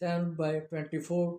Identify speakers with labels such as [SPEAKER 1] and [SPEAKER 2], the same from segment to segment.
[SPEAKER 1] 7/24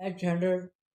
[SPEAKER 1] H100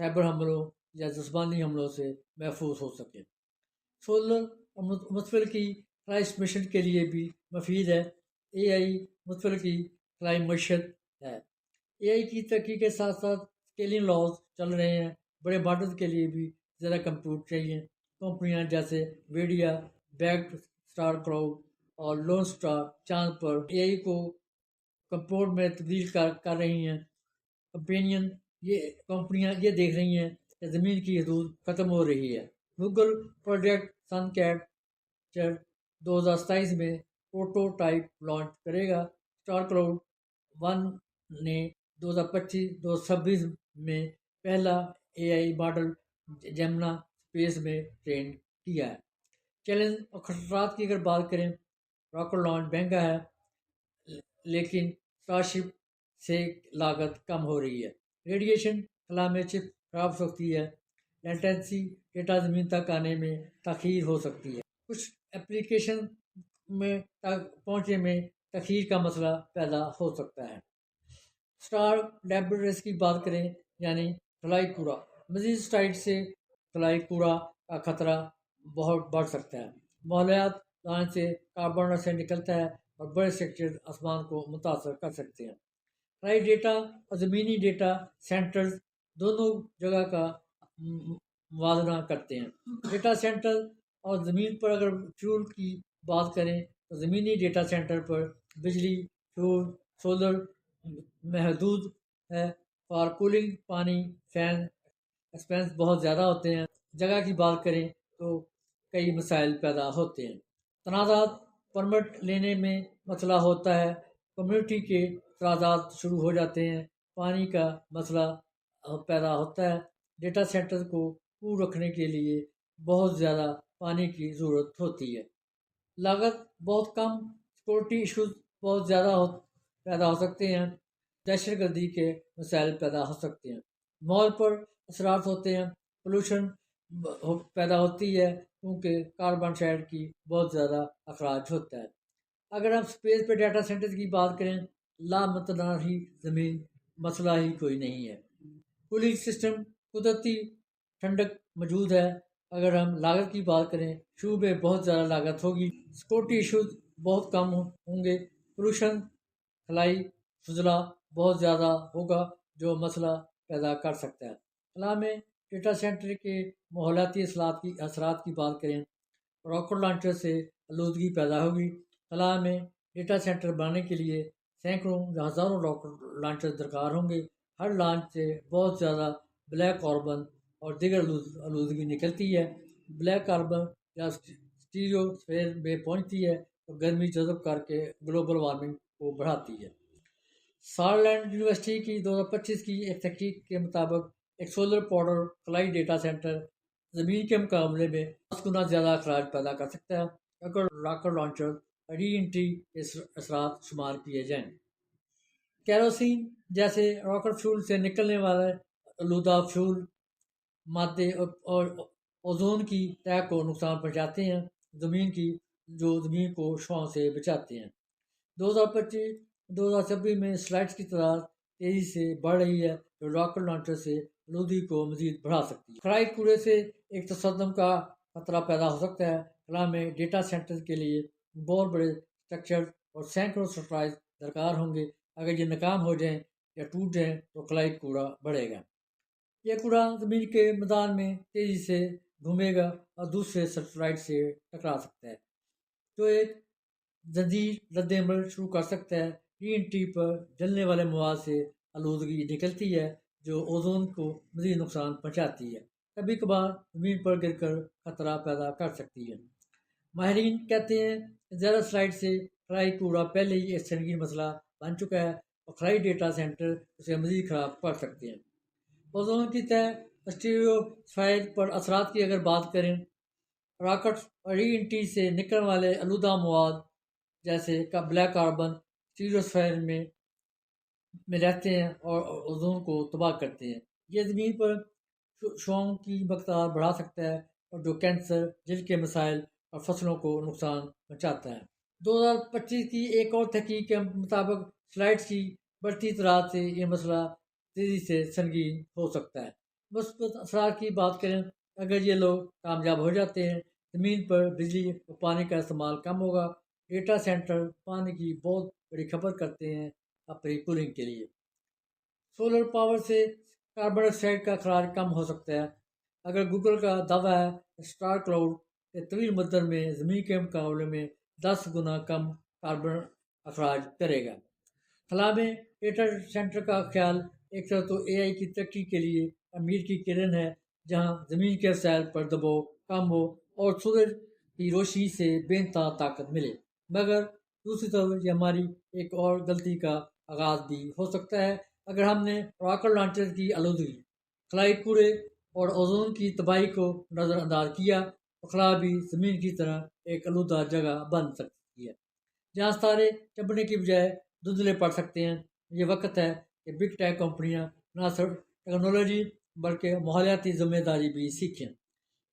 [SPEAKER 1] cyber حملوں یا جسمانی حملوں سے محفوظ ہو سکے۔ سولر متفل کی خلائی مشن کے لیے بھی مفید ہے۔ اے آئی متفل کی خلائی معیشت ہے۔ اے آئی کی ترقی کے ساتھ ساتھ اسکیلنگ لاز چل رہے ہیں۔ بڑے ماڈل کے لیے بھی زیادہ کمپیوٹ چاہیے۔ کمپنیاں جیسے ویڈیا، بیکڈ اسٹار کلاؤڈ اور لون اسٹار چاند پر اے آئی کو کمپیوٹ میں تبدیل کر رہی ہیں۔ کمپنیاں یہ دیکھ رہی ہیں کہ زمین کی حدود ختم ہو رہی ہے۔ گوگل پروجیکٹ سن کیچر 2027 میں پروٹوٹائپ لانچ کرے گا۔ اسٹار کلاؤڈ 1 نے 2025-2026 میں پہلا اے آئی ماڈل جیمنا اسپیس میں ٹرین کیا ہے۔ چیلنج اور خطرات کی اگر بات کریں، راکٹ لانچ مہنگا ہے، لیکن اسٹارشپ سے لاگت کم ہو رہی ہے۔ ریڈیشن خلا میں چپ خراب ہو سکتی ہے۔ لیٹنسی ڈیٹا زمین تک آنے میں تاخیر ہو سکتی ہے۔ کچھ اپلیکیشن میں تک پہنچنے میں تاخیر کا مسئلہ پیدا ہو سکتا ہے۔ اسٹار ڈیبریز کی بات کریں، یعنی خلائی کوڑا، مزید سٹائٹ سے خلائی کوڑا کا خطرہ بہت بڑھ سکتا ہے۔ ماحولیات لائن سے کاربن ڈائی آکسائڈ نکلتا ہے اور بڑے سیکٹر آسمان کو متاثر کر سکتے ہیں۔ خلائی ڈیٹا اور زمینی ڈیٹا سینٹرز دونوں جگہ کا موازنہ کرتے ہیں۔ ڈیٹا سینٹر اور زمین پر اگر فیول کی بات کریں تو زمینی ڈیٹا سینٹر پر بجلی، فیول، سولر محدود ہے۔ فار کولنگ پانی، فین ایکسپینس بہت زیادہ ہوتے ہیں۔ جگہ کی بات کریں تو کئی مسائل پیدا ہوتے ہیں۔ تنازعات، پرمٹ لینے میں مسئلہ ہوتا ہے۔ کمیونٹی کے اعتراضات شروع ہو جاتے ہیں۔ پانی کا مسئلہ پیدا ہوتا ہے۔ ڈیٹا سینٹر کو کول رکھنے کے لیے بہت زیادہ پانی کی ضرورت ہوتی ہے۔ لاگت بہت کم، سیکورٹی ایشوز بہت زیادہ پیدا ہو سکتے ہیں۔ دہشت گردی کے مسائل پیدا ہو سکتے ہیں۔ ماحول پر اثرات ہوتے ہیں۔ پولوشن پیدا ہوتی ہے کیونکہ کاربن ڈائی آکسائڈ کی بہت زیادہ اخراج ہوتا ہے۔ اگر ہم اسپیس پہ ڈیٹا سینٹر کی بات کریں، لامتناہی زمین مسئلہ ہی کوئی نہیں ہے۔ کولنگ سسٹم، قدرتی ٹھنڈک موجود ہے۔ اگر ہم لاگت کی بات کریں، شروع میں بہت زیادہ لاگت ہوگی۔ سیکورٹی ایشوز بہت کم ہوں گے۔ پولوشن، خلائی فضلہ بہت زیادہ ہوگا جو مسئلہ پیدا کر سکتا ہے۔ خلا میں ڈیٹا سینٹر کے ماحولیاتی اثرات کی بات کریں، راکٹ لانچر سے آلودگی پیدا ہوگی۔ خلا میں ڈیٹا سینٹر بنانے کے لیے سینکڑوں یا ہزاروں راکٹ لانچر درکار ہوں گے۔ ہر لانچ سے بہت زیادہ بلیک کاربن اور دیگر آلودگی نکلتی ہے۔ بلیک کاربن یا اسٹریٹوسفیئر میں پہنچتی ہے تو گرمی جذب کر کے گلوبل وارمنگ کو بڑھاتی ہے۔ سارلینڈ یونیورسٹی کی 2025 کی ایک تحقیق کے مطابق ایک سولر پاورڈ خلائی ڈیٹا سینٹر زمین کے مقابلے میں 10 گنا زیادہ اخراج پیدا کر سکتا ہے اگر راکٹ لانچر ری انٹری کے اثرات شمار کیے جائیں۔ کیروسین جیسے راکٹ فیول سے نکلنے والے آلودہ فیول مادے اور اوزون کی تہہ کو نقصان پہنچاتے ہیں، زمین کو شعاع سے بچاتے ہیں۔ 2025-2026 میں سیٹلائٹس کی تعداد تیزی سے بڑھ رہی ہے جو راکٹ لانچر سے آلودگی کو مزید بڑھا سکتی ہے۔ خلائی کوڑے سے ایک تصادم کا خطرہ پیدا ہو سکتا ہے۔ خلا میں ڈیٹا سینٹر کے لیے بہت بڑے اسٹرکچر اور سینکڑوں سیٹلائٹ درکار ہوں گے۔ اگر یہ ناکام ہو جائیں یا ٹوٹ جائیں تو خلائی کوڑا بڑھے گا۔ یہ کوڑا زمین کے میدان میں تیزی سے گھومے گا اور دوسرے سیٹلائٹ سے ٹکرا سکتا ہے جو ایک زنجیر رد عمل شروع کر سکتا ہے۔ ری انٹری پر جلنے والے مواد سے آلودگی نکلتی ہے جو اوزون کو مزید نقصان پہنچاتی ہے، کبھی کبھار زمین پر گر کر خطرہ پیدا کر سکتی ہے۔ ماہرین کہتے ہیں کہ زیادہ سیٹلائٹ سے خلائی کوڑا پہلے ہی ایک سنگین مسئلہ بن چکا ہے اور خلائی ڈیٹا سینٹر اسے مزید خراب کر سکتے ہیں۔ اوزون کی تہہ، اسٹریٹوسفیئر پر اثرات کی اگر بات کریں، راکٹ اور ری انٹری سے نکلنے والے آلودہ مواد جیسے بلیک کاربن اسٹریٹوسفیئر میں رہتے ہیں اور اوزون کو تباہ کرتے ہیں۔ یہ زمین پر شعاؤں کی مقدار بڑھا سکتا ہے اور جو کینسر، جلد کے مسائل اور فصلوں کو نقصان پہنچاتا ہے۔ 2025 کی ایک اور تحقیق کے مطابق سیٹلائٹس کی بڑھتی تعداد سے یہ مسئلہ تیزی سے سنگین ہو سکتا ہے۔ مثبت اثرات کی بات کریں، اگر یہ لوگ کامیاب ہو جاتے ہیں، زمین پر بجلی اور پانی کا استعمال کم ہوگا۔ ڈیٹا سینٹر پانی کی بہت بڑی کھپت کرتے ہیں اپنی کولنگ کے لیے۔ سولر پاور سے کاربن ڈائی آکسائڈ کا اخراج کم ہو سکتا ہے۔ اگر گوگل کا دعویٰ ہے اسٹار کلاؤڈ کے طویل مدت میں زمین کے مقابلے میں 10 گنا کم کاربن اخراج کرے گا۔ خلا میں ڈیٹا سینٹر کا خیال ایک طرف تو اے آئی کی ترقی کے لیے امیر کی کرن ہے، جہاں زمین کے وسائل پر دباؤ کم ہو اور سورج کی روشنی سے بے انتہا طاقت ملے، مگر دوسری طرف یہ ہماری ایک اور غلطی کا آغاز بھی ہو سکتا ہے۔ اگر ہم نے راکٹ لانچر کی آلودگی، خلائی کوڑے اور اوزون کی تباہی کو نظر انداز کیا تو خلا بھی زمین کی طرح ایک آلودہ جگہ بن سکتی ہے، جہاں ستارے چمکنے کی بجائے دھندلے پڑ سکتے ہیں۔ یہ وقت ہے کہ بگ ٹیک کمپنیاں نہ صرف ٹیکنالوجی بلکہ ماحولیاتی ذمہ داری بھی سیکھیں۔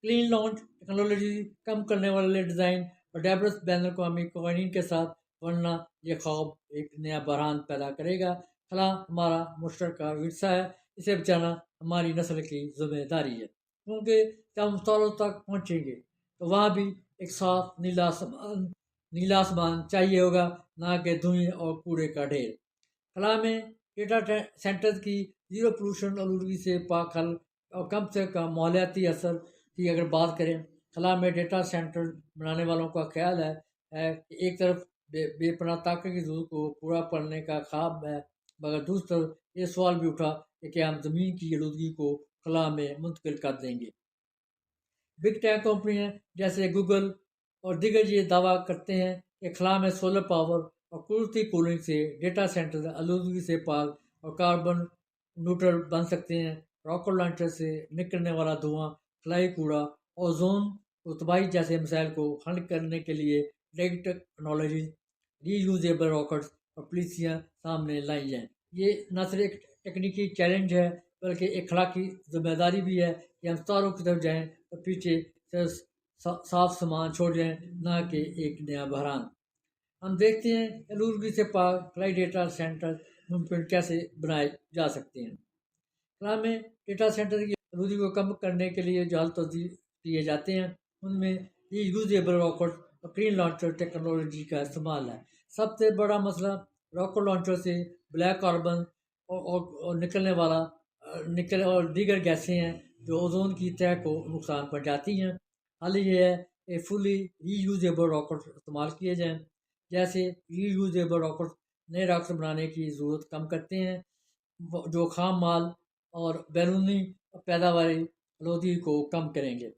[SPEAKER 1] کلین لانچ ٹیکنالوجی، کم کرنے والے ڈیزائن اور ڈیبرس بین الاقوامی قوانین کے ساتھ، ورنہ یہ خواب ایک نیا بحران پیدا کرے گا۔ خلا ہمارا مشترکہ ورثہ ہے، اسے بچانا ہماری نسل کی ذمہ داری ہے، کیونکہ جب ہم ستاروں تک پہنچیں گے تو وہاں بھی ایک صاف نیلا آسمان چاہیے ہوگا، نہ کہ دھوئیں اور کوڑے کا ڈھیر۔ خلا میں ڈیٹا سینٹرز کی زیرو پولوشن آلودگی سے پاک حل اور کم سے کم ماحولیاتی اثر کی اگر بات کریں، خلا میں ڈیٹا سینٹر بنانے والوں کا خیال ہے کہ ایک طرف بے پناہ طاقت کی ضرورت کو پورا کرنے کا خواب ہے، مگر دوسری طرف یہ سوال بھی اٹھا کہ کیا ہم زمین کی آلودگی کو خلا میں منتقل کر دیں گے۔ بگ ٹیک کمپنیاں جیسے گوگل اور دیگر یہ دعویٰ کرتے ہیں کہ خلا میں سولر پاور اور قدرتی کولنگ سے ڈیٹا سینٹر آلودگی سے پاک اور کاربن نیوٹرل بن سکتے ہیں۔ راکٹ لانچر سے نکلنے والا دھواں، خلائی کوڑا، اوزون و تباہی جیسے مسائل کو حل کرنے کے لیے نئی ٹیکنالوجی، ری یوزیبل راکٹس اور پالیسیاں سامنے لائی جائیں۔ یہ نہ صرف ایک تکنیکی چیلنج ہے بلکہ ایک اخلاقی ذمہ داری بھی ہے کہ ہم ستاروں کی طرف جائیں تو پیچھے صرف صاف سامان چھوڑ جائیں، نہ کہ ایک نیا بحران۔ ہم دیکھتے ہیں آلودگی سے پاک خلائی ڈیٹا سینٹر ممکن کیسے بنائے جا سکتے ہیں۔ خلا میں ڈیٹا سینٹر کی آلودگی کو کم کرنے کے لیے جو حل تجویز کیے جاتے ہیں، ان میں ری یوزیبل راکٹ اور کلین لانچر ٹیکنالوجی کا استعمال ہے۔ سب سے بڑا مسئلہ راکٹ لانچر سے بلیک کاربن اور نکل اور دیگر گیسیں ہیں جو اوزون کی تہہ کو نقصان پہنچاتی ہیں۔ حل یہ ہے کہ فلی ری یوزیبل راکٹ استعمال کیے جائیں۔ جیسے ری یوزیبل راکٹ نئے راکٹ بنانے کی ضرورت کم کرتے ہیں، جو خام مال اور بیرونی پیداواری آلودگی کو کم کریں گے۔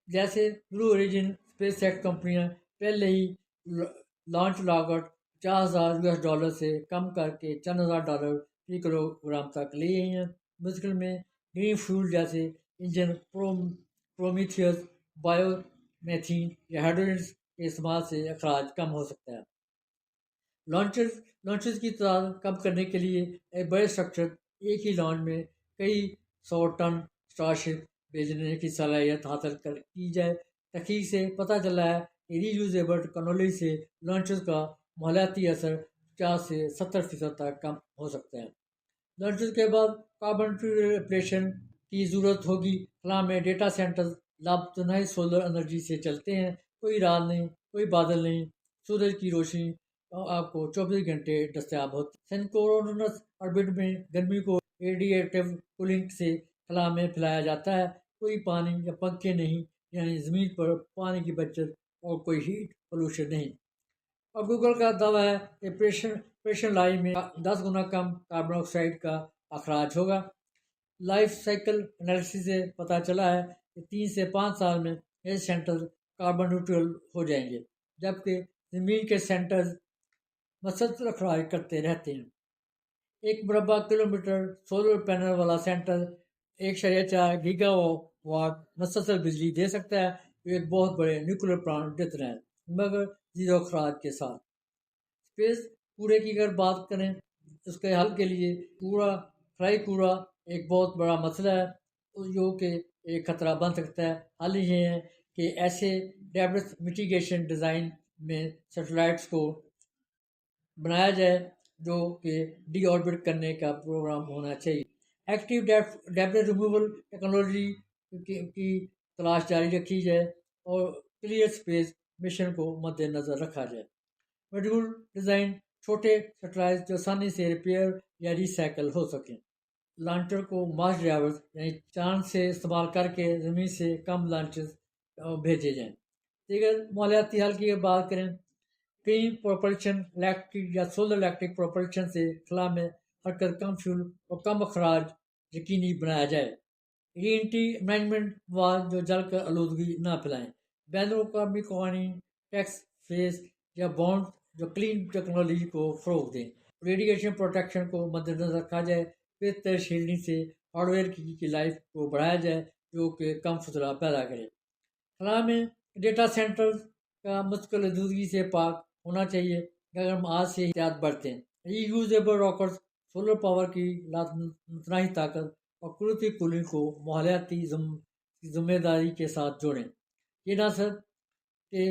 [SPEAKER 1] جیسے بلو اوریجن اسپیس ایکس کمپنیاں پہلے ہی لانچ لاگت $50,000 سے کم کر کے چند $1,000 فی کلو گرام تک لی گئی ہیں۔ مستقبل میں گرین فیول جیسے انجن، پرومیتھیوس، بایو میتھین یا ہائیڈروجن کے استعمال سے اخراج کم ہو سکتا ہے۔ لانچز کی تعداد کم کرنے کے لیے ایک بڑے اسٹرکچر ایک ہی لانچ میں کئی 100 ٹن اسٹار شپ بھیجنے کی صلاحیت حاصل کی جائے۔ تحقیق سے پتہ چلا ہے کہ ری یوزیبل ٹیکنالوجی سے لانچز کا ماحولیاتی اثر 50 سے 70% تک کم ہو سکتا ہے۔ لانچز کے بعد کاربن ریپلیشن کی ضرورت ہوگی۔ خلا میں ڈیٹا سینٹرز لابتنائی سولر انرجی سے چلتے ہیں، کوئی رات نہیں، کوئی بادل نہیں، سورج کی روشنی آپ کو 24 گھنٹے دستیاب ہوتی ہے۔ سینکرونس آربٹ میں گرمی کو ریڈیٹیو کولنگ سے خلا میں پھیلایا جاتا ہے۔ کوئی پانی یا پنکھے نہیں، یعنی زمین پر پانی کی بچت اور کوئی ہیٹ پولوشن نہیں۔ اور گوگل کا دعویٰ ہے کہ پریشن لائی میں 10 گنا کم کاربن ڈائی آکسائڈ کا اخراج ہوگا۔ لائف سائیکل انالیسس سے پتہ چلا ہے کہ 3 سے 5 سال میں یہ سینٹر کاربن نیوٹرل ہو جائیں گے، جبکہ زمین کے سینٹرز مسلسل اخراج کرتے رہتے ہیں۔ ایک مربع کلومیٹر سولر پینل والا سینٹر 1.4 گیگا واٹ مسلسل بجلی دے سکتا ہے، جو ایک بہت بڑے نیوکلیر پلانٹ جتنا ہے، مگر زیرو اخراج کے ساتھ۔ اسپیس کوڑے کی اگر بات کریں، اس کے حل کے لیے خلائی کوڑا ایک بہت بڑا مسئلہ ہے، جو کہ ایک خطرہ بن سکتا ہے۔ حل یہ ہے کہ ایسے ڈیبرس میٹیگیشن ڈیزائن میں سیٹلائٹس کو بنایا جائے جو کہ ڈی آربٹ کرنے کا پروگرام ہونا چاہیے۔ ایکٹیو ڈیبری ریموول ٹیکنالوجی کی تلاش جاری رکھی جائے اور کلیئر اسپیس مشن کو مد نظر رکھا جائے۔ ماڈیول ڈیزائن چھوٹے سیٹلائٹ جو آسانی سے ریپیئر یا ریسائیکل ہو سکیں۔ لانچر کو مارس ڈرائیورز یعنی چاند سے استعمال کر کے زمین سے کم لانچز بھیجے جائیں۔ دیگر مالیاتی حل کی بات کریں، کلین پروپلشن الیکٹرک یا سولر الیکٹرک پروپلشن سے خلا میں حرکت کم فیول اور کم اخراج یقینی بنایا جائے۔ ری انٹری مینجمنٹ مواد جو جل کر آلودگی نہ پھیلائیں۔ بین الاقوامی قوانین، ٹیکس فیس یا بانڈ جو کلین ٹیکنالوجی کو فروغ دیں۔ ریڈیشن پروٹیکشن کو مد نظر رکھا جائے۔ بہتر شیلڈنگ سے ہارڈ ویئر کی لائف کو بڑھایا جائے جو کہ کم فضلہ پیدا کرے۔ خلا میں ڈیٹا سینٹر کا مستقل آلودگی سے پاک ہونا چاہیے۔ اگر ہم آج سے احتیاط برتیں، ری یوزیبل راکرز، سولر پاور کی متناہی طاقت اور قدرتی کولنگ کو ماحولیاتی ذمہ داری کے ساتھ جوڑیں، یہ نہ صرف کہ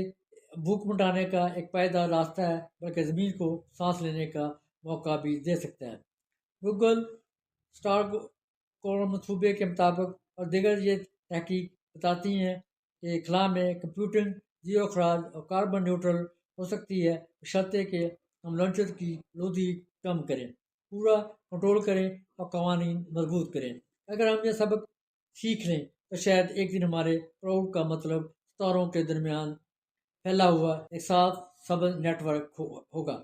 [SPEAKER 1] بھوک مٹانے کا ایک پائیدار راستہ ہے بلکہ زمین کو سانس لینے کا موقع بھی دے سکتا ہے۔ گوگل اسٹار کورن منصوبے کے مطابق اور دیگر یہ تحقیق بتاتی ہیں کہ خلا میں کمپیوٹنگ زیرو اخراج اور کاربن نیوٹرل ہو سکتی ہے بشرطے کہ ہم لانچر کی آلودگی کم کریں، پورا کنٹرول کریں اور قوانین مضبوط کریں۔ اگر ہم یہ سبق سیکھ لیں تو شاید ایک دن ہمارے کراؤڈ کا مطلب ستاروں کے درمیان پھیلا ہوا ایک صاف سبز نیٹ ورک ہوگا،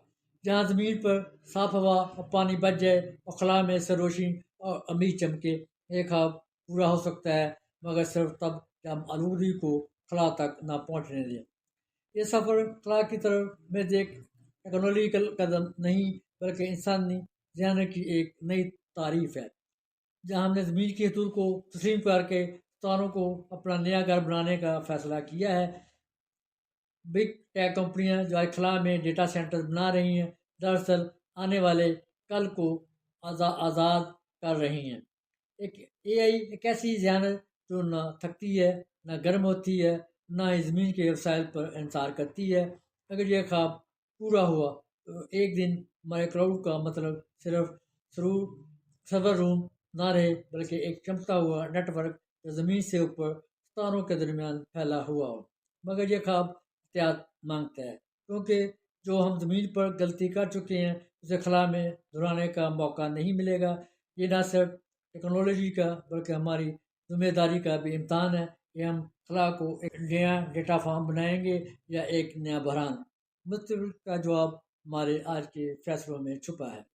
[SPEAKER 1] جہاں زمین پر صاف ہوا اور پانی بچ جائے اور خلا میں سروشنی اور امید چمکے۔ یہ خواب پورا ہو سکتا ہے مگر صرف تب جب ہم آلودگی کو خلا تک نہ پہنچنے دیں۔ یہ سفر خلا کی طرف میں ایک ٹیکنالوجیکل قدم نہیں بلکہ انسانی ذہن کی ایک نئی تعریف ہے، جہاں ہم نے زمین کی حدود کو تسلیم کر کے ستاروں کو اپنا نیا گھر بنانے کا فیصلہ کیا ہے۔ بگ ٹیک کمپنیاں جو آج خلا میں ڈیٹا سینٹر بنا رہی ہیں دراصل آنے والے کل کو آزاد کر رہی ہیں۔ اے آئی ایک ایسی ذہانت جو نہ تھکتی ہے، نہ گرم ہوتی ہے، نہ ہی زمین کے وسائل پر انحصار کرتی ہے۔ اگر یہ خواب پورا ہوا تو ایک دن ہمارے کراؤڈ کا مطلب صرف سرور روم نہ رہے بلکہ ایک چمکتا ہوا نیٹ ورک جو زمین سے اوپر ستاروں کے درمیان پھیلا ہوا ہو۔ مگر یہ خواب احتیاط مانگتا ہے کیونکہ جو ہم زمین پر غلطی کر چکے ہیں اسے خلا میں دہرانے کا موقع نہیں ملے گا۔ یہ نہ صرف ٹیکنالوجی کا بلکہ ہماری ذمہ داری کا بھی امتحان ہے کہ ہم خلا کو ایک نیا ڈیٹا فارم بنائیں گے یا ایک نیا بحران۔ مستقبل کا جواب ہمارے آج کے فیصلوں میں چھپا ہے۔